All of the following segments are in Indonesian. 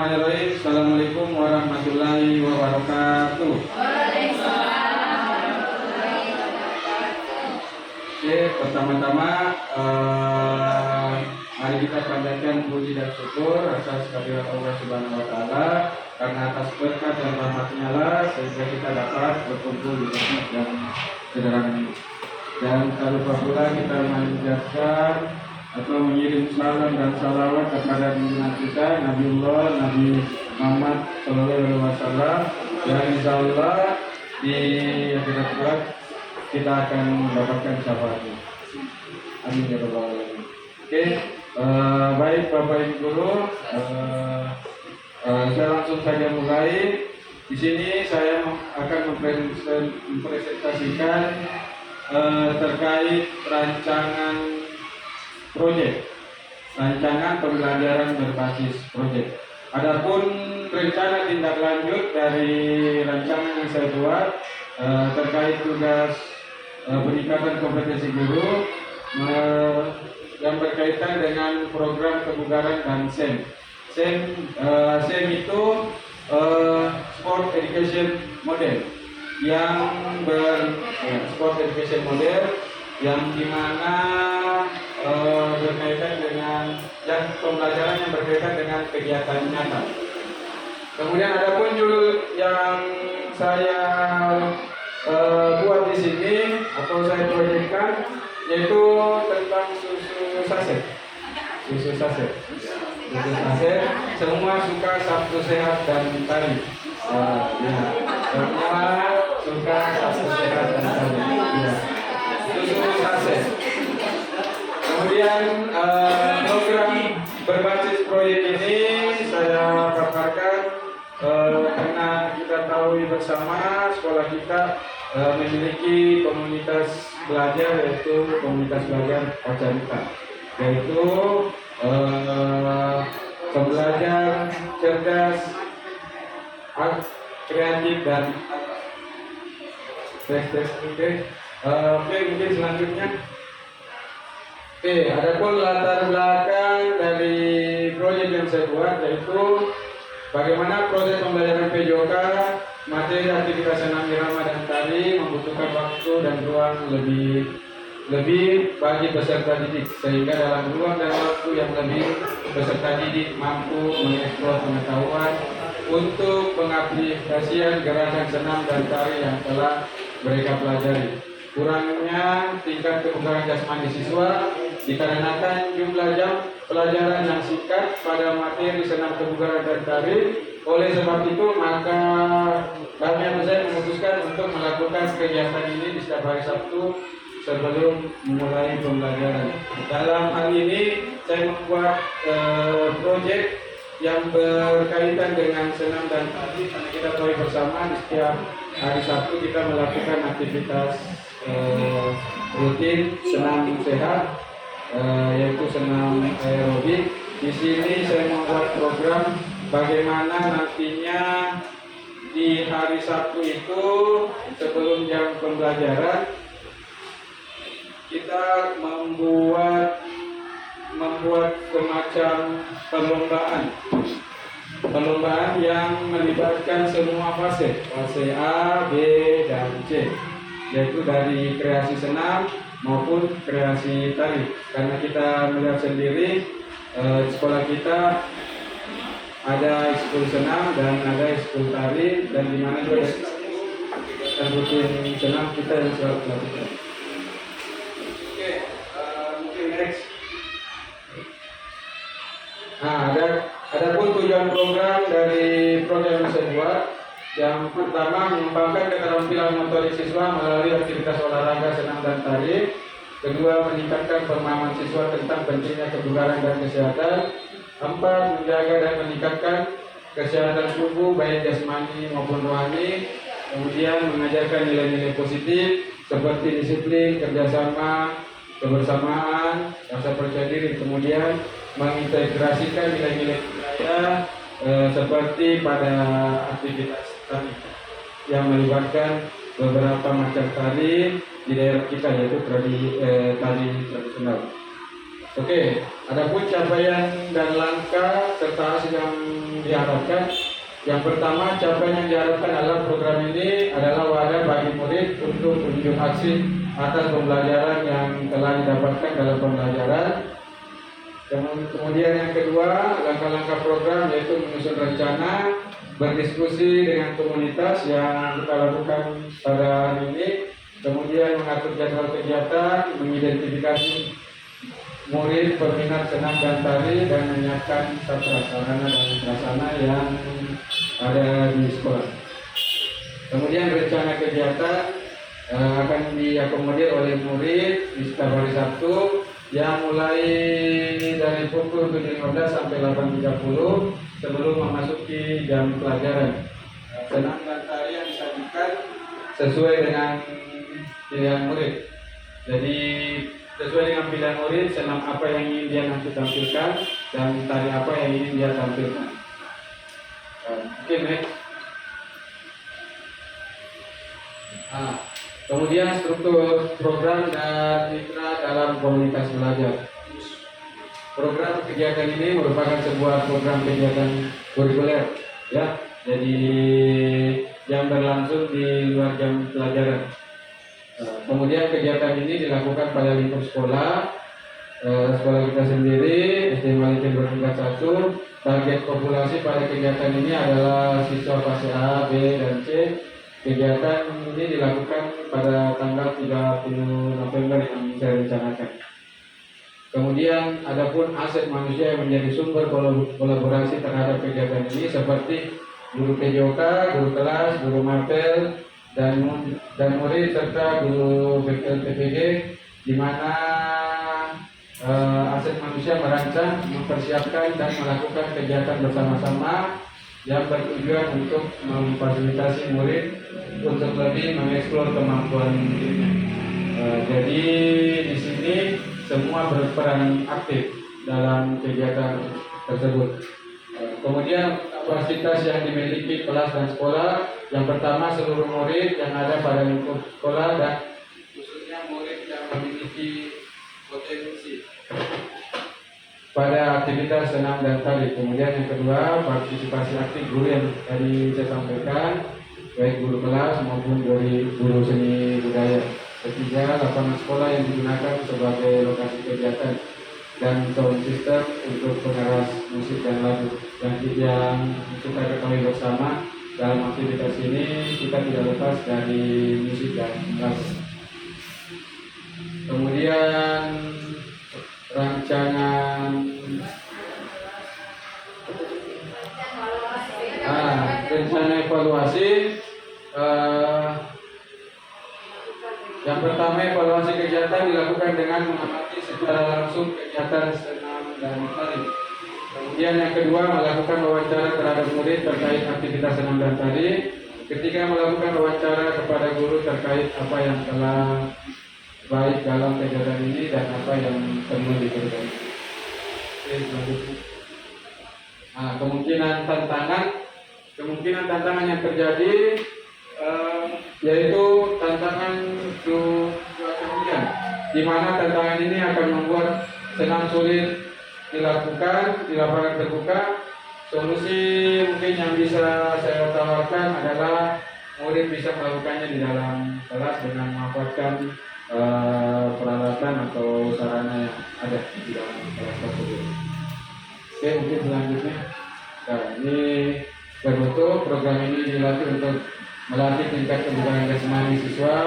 Assalamualaikum warahmatullahi wabarakatuh. Oke, pertama-tama mari kita panjatkan puji dan syukur atas kehadirat Allah Subhanahu wa taala, karena atas berkat dan rahmat-Nya lah sehingga kita dapat berkumpul di tempat yang sederhana ini. Dan tak lupa pula kita mengucapkan atau mengirim salam dan salawat kepada junjungan kita Nabi Muhammad SAW, yang insyaallah di akhirat kelak kita akan mendapatkan syafaatnya. Amin ya rabbal alamin. Oke, baik Bapak Ibu Guru, saya langsung saja mulai. Di sini saya akan mempresentasikan terkait rancangan pembelajaran berbasis proyek. Adapun rencana tindak lanjut dari rancangan yang saya buat terkait tugas peningkatan kompetensi guru yang berkaitan dengan program kebugaran dan SEM. SEM itu Sport Education Model yang dimana berkaitan dengan pembelajaran yang berkaitan dengan kegiatan nyata. Kemudian ada pun judul yang saya buat di sini atau saya proyekkan, yaitu tentang susu saset. Semua suka Sabtu sehat dan tari. Semua suka Sabtu sehat dan tari. Susu saset. Kemudian program berbasis proyek ini saya paparkan karena kita tahu bersama sekolah kita memiliki komunitas belajar, yaitu komunitas belajar Pacarita, yaitu pembelajar cerdas, kreatif dan Oke, mungkin selanjutnya. Adapun latar belakang dari proyek yang saya buat, yaitu bagaimana proses pembelajaran PJOK, materi aktivitas senam irama dan tari membutuhkan waktu dan ruang lebih bagi peserta didik, sehingga dalam ruang dan waktu yang lebih peserta didik mampu mengeksplor pengetahuan untuk pengaplikasian gerakan senam dan tari yang telah mereka pelajari. Kurangnya tingkat kebugaran jasmani siswa dikarenakan jumlah jam pelajaran yang singkat pada materi senam kebugaran dan tari. Oleh sebab itu, maka kami saya memutuskan untuk melakukan kegiatan ini di setiap hari Sabtu sebelum memulai pembelajaran. Dalam hal ini saya membuat proyek yang berkaitan dengan senam dan tari, karena kita tahu bersama di setiap hari Sabtu kita melakukan aktivitas rutin senam sehat, yaitu senam aerobik. Di sini saya membuat program bagaimana nantinya di hari Sabtu itu sebelum jam pembelajaran kita membuat semacam perlombaan yang melibatkan semua fase A, B, dan C, yaitu dari kreasi senam maupun kreasi tari. Karena kita melihat sendiri sekolah kita ada ekskul senam dan ada ekskul tari, dan di mana juga ada rutin senam kita yang selalu lakukan. Oke, mungkin next. Nah, ada pun tujuan program dari program yang saya buat. Yang pertama, mengembangkan keterampilan motorik siswa melalui aktivitas olahraga, senam dan tari. Kedua, meningkatkan pemahaman siswa tentang pentingnya kebugaran dan kesehatan. 4, menjaga dan meningkatkan kesehatan tubuh baik jasmani maupun rohani. Kemudian mengajarkan nilai-nilai positif seperti disiplin, kerjasama, kebersamaan, rasa percaya diri. Kemudian mengintegrasikan nilai-nilai budaya seperti pada aktivitas tari yang melibatkan beberapa macam tari di daerah kita, yaitu tari tradisional. Oke, adapun capaian dan langkah serta hasil yang diharapkan. Yang pertama, capaian yang diharapkan dalam program ini adalah wadah bagi murid untuk unjuk aksi atas pembelajaran yang telah didapatkan dalam pembelajaran. Kemudian yang kedua, langkah-langkah program yaitu menyusun rencana, berdiskusi dengan komunitas yang kita lakukan pada hari ini, kemudian mengatur jadwal kegiatan, mengidentifikasi murid peminat senam dan tari, dan menyiapkan sarana dan prasarana yang ada di sekolah. Kemudian rencana kegiatan akan diakomodir oleh murid di setiap hari Sabtu yang mulai dari pukul 7.15 sampai 8.30 sebelum memasuki jam pelajaran. Senam dan tari yang disajikan sesuai dengan pilihan murid. Jadi sesuai dengan pilihan murid, senam apa yang ingin dia nanti tampilkan dan tari apa yang ingin dia tampilkan. Oke, next. Kemudian struktur program dan mitra dalam komunitas belajar. Program kegiatan ini merupakan sebuah program kegiatan kurikuler, ya. Jadi yang berlangsung di luar jam pelajaran. Kemudian kegiatan ini dilakukan pada lingkup sekolah, sekolah kita sendiri, SD Malikin bertingkat 1. Target populasi pada kegiatan ini adalah siswa fase A, B, dan C. Kegiatan ini dilakukan pada tanggal 30 November yang saya rencanakan. Kemudian adapun aset manusia yang menjadi sumber kolaborasi terhadap kegiatan ini seperti guru PJOK, guru kelas, guru mapel, dan murid serta guru BPPG, di mana aset manusia merancang, mempersiapkan dan melakukan kegiatan bersama-sama yang bertujuan untuk memfasilitasi murid untuk lebih mengeksplor kemampuan dirinya. Jadi di sini semua berperan aktif dalam kegiatan tersebut. Kemudian kapasitas yang dimiliki kelas dan sekolah, yang pertama seluruh murid yang ada pada lingkup sekolah dan khususnya murid yang memiliki potensi pada aktivitas senam dan tari. Kemudian yang kedua, partisipasi aktif guru yang tadi saya sampaikan, baik guru kelas maupun dari guru seni budaya. Ketiga, lapangan sekolah yang digunakan sebagai lokasi kegiatan dan sound system untuk pengeras musik dan lagu. Yang kita ketahui bersama, dalam aktivitas ini kita tidak lepas dari musik dan lagu. Kemudian rancangan rencana evaluasi. Yang pertama, evaluasi kegiatan dilakukan dengan mengamati secara langsung kegiatan senam dan tari. Kemudian yang kedua, melakukan wawancara terhadap murid terkait aktivitas senam dan tari. Ketiga, melakukan wawancara kepada guru terkait apa yang telah baik dalam kegiatan ini dan apa yang perlu diperbaiki. Oke, selanjutnya. Kemungkinan tantangan yang terjadi yaitu tantangan cuaca hujan, di mana tantangan ini akan membuat senam sulit dilakukan di lapangan terbuka. Solusi mungkin yang bisa saya tawarkan adalah murid bisa melakukannya di dalam kelas dengan memanfaatkan peralatan atau sarana yang ada di dalam kelas tersebut. Oke, mungkin selanjutnya. Nah, ini berbentuk program ini dilatih untuk melatih tingkat kebugaran jasmani siswa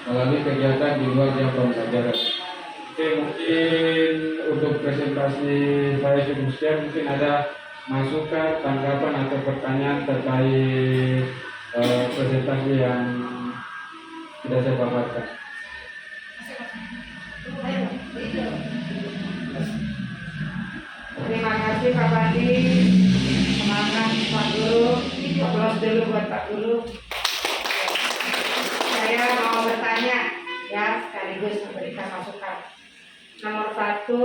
melalui kegiatan di luar jam pembelajaran. Oke, mungkin untuk presentasi saya cukup sekian. Mungkin ada masukan, tanggapan atau pertanyaan terkait presentasi yang sudah saya paparkan. Terima kasih Pak Bandi. Semangat Pak Guru. Aplaus dulu buat Pak Guru. Saya mau bertanya ya, sekaligus memberikan masukan. Nomor 1,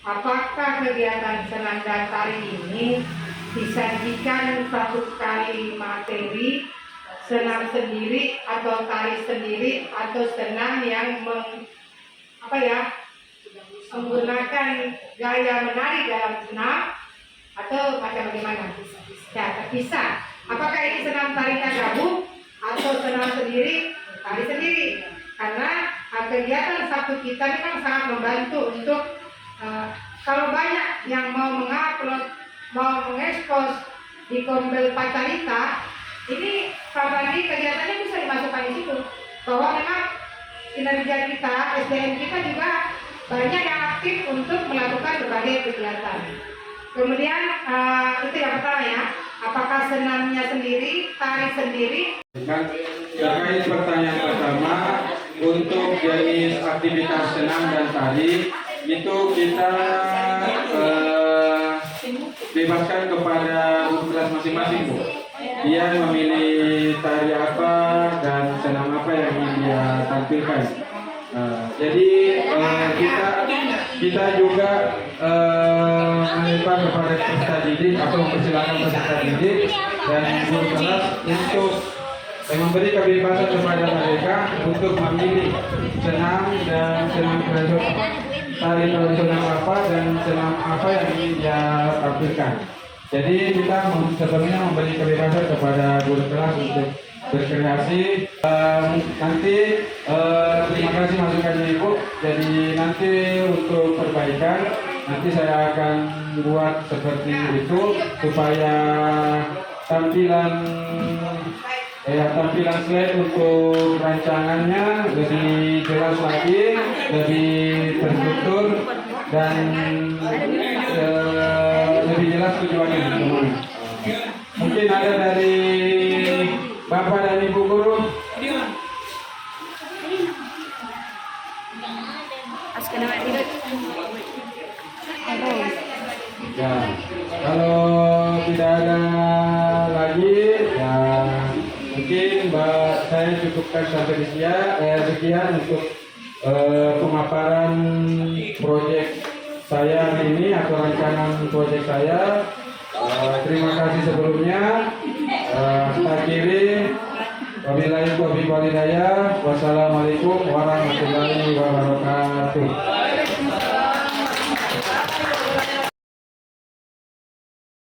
apakah kegiatan senam dan tari ini disajikan satu kali materi senam sendiri atau tari sendiri atau senam yang menggunakan gaya menari dalam senam atau macam bagaimana? Ya, terpisah. Apakah ini senam tari gabung atau senam sendiri? Tari sendiri. Karena kegiatan Sabtu kita ini kan sangat membantu untuk kalau banyak yang mau mengupload, mau mengekspos di Kombel Pacarita, ini Pak Bandi kegiatannya bisa dimasukkan di situ. Bahwa memang kinerja kita, SDM kita juga banyak yang aktif untuk melakukan berbagai kegiatan. Kemudian itu yang pertama ya, apakah senamnya sendiri, tari sendiri? Terkait pertanyaan pertama, untuk jenis aktivitas senam dan tari itu kita bebaskan kepada guru kelas masing-masing, Bu. Dia memilih tari apa dan senam apa yang ingin dia tampilkan. Jadi kita juga mengimbau kepada peserta didik atau mempersilakan peserta didik dan guru kelas untuk memberi kebebasan kepada mereka untuk memilih senam dan senam tradisional, tari tradisional apa dan senam apa yang ingin dia tampilkan. Jadi kita sebenarnya memberi kebebasan kepada guru kelas untuk berkreasi. Nanti terima kasih masukannya Ibu. Jadi nanti untuk perbaikan nanti saya akan buat seperti itu supaya tampilan slide untuk rancangannya lebih jelas lagi, lebih terstruktur dan lebih jelas tujuannya teman-teman. Mungkin ada dari Bapak dan Ibu guru. Ya, kalau tidak ada lagi, ya mungkin saya cukupkan sampai di sekian untuk pemaparan proyek saya hari ini atau rancangan proyek saya. Terima kasih sebelumnya. Akhiri, wabillahi taufiq wal hidayah. Wassalamualaikum warahmatullahi wabarakatuh.